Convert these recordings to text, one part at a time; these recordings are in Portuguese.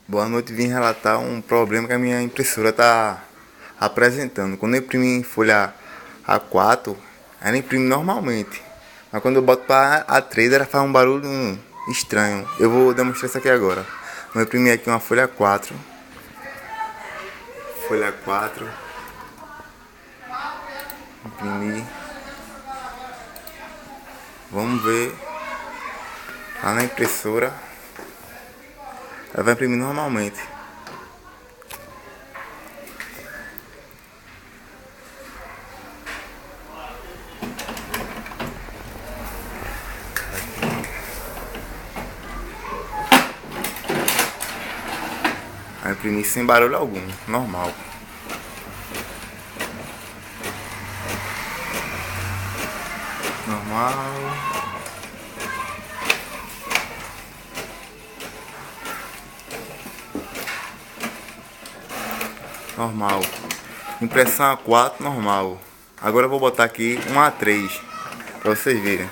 Boa noite, vim relatar um problema que a minha impressora está apresentando. Quando eu imprimo em folha A4, ela imprime normalmente. Mas quando eu boto para A3, ela faz um barulho estranho. Eu vou demonstrar isso aqui agora. Vou imprimir aqui uma folha A4. Folha A4. Imprimir. Vamos ver lá na impressora. Ela vai imprimir normalmente. Vai imprimir sem barulho algum, normal. Normal. Normal. Impressão A4 normal. Agora eu vou botar aqui um A3 para vocês verem.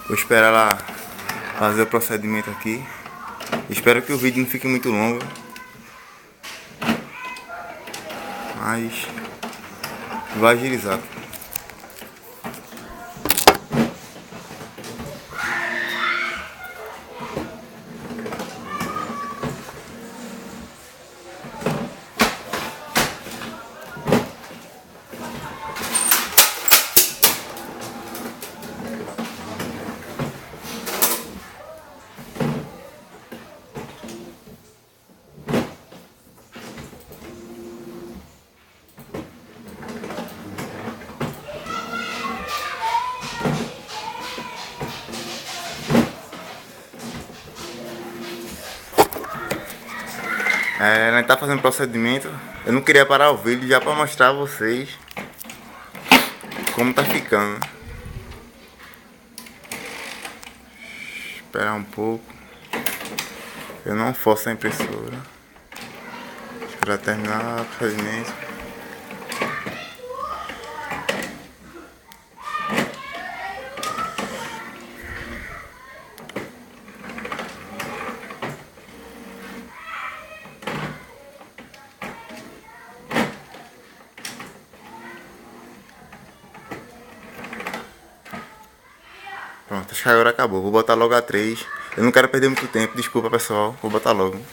Vou esperar ela fazer o procedimento aqui. Espero que o vídeo não fique muito longo. Mas vai agilizar. Ela está fazendo procedimento. Eu não queria parar o vídeo já para mostrar a vocês como tá ficando. Esperar um pouco. Eu não forço a impressora. Esperar terminar o procedimento. Pronto, acho que agora acabou. Vou botar logo A3. Eu não quero perder muito tempo, desculpa pessoal. Vou botar logo.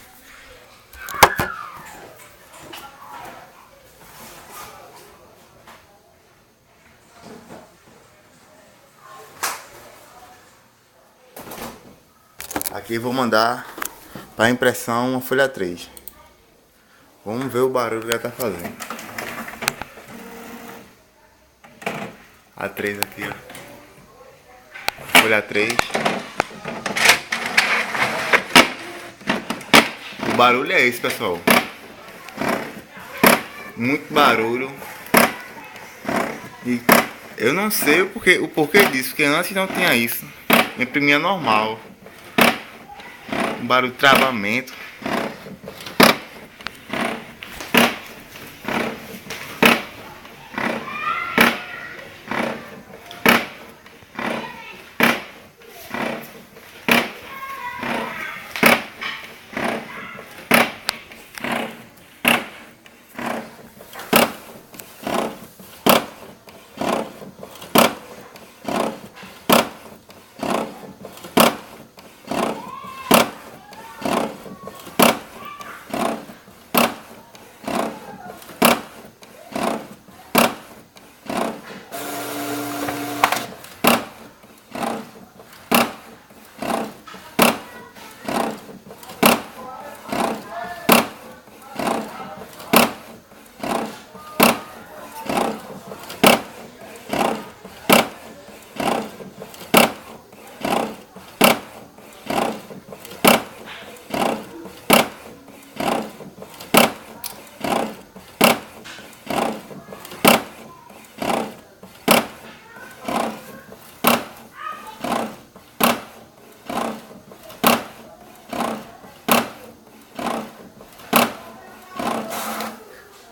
Aqui vou mandar para impressão uma folha 3. Vamos ver o barulho que ela tá fazendo. A3 aqui, ó. Folha 3. O barulho é esse, pessoal. Muito barulho. E eu não sei o porquê disso, porque antes não tinha isso. Imprimia normal. Um barulho de travamento.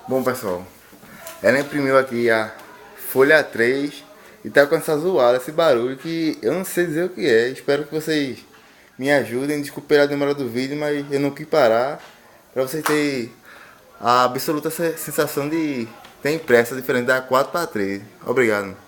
Bom pessoal, ela imprimiu aqui a folha 3 E tá com essa zoada, esse barulho que eu não sei dizer o que é. Espero que vocês me ajudem. Desculpe pela demora do vídeo, mas eu não quis parar. Pra vocês terem a absoluta sensação de ter pressa diferente da 4 para 3. Obrigado.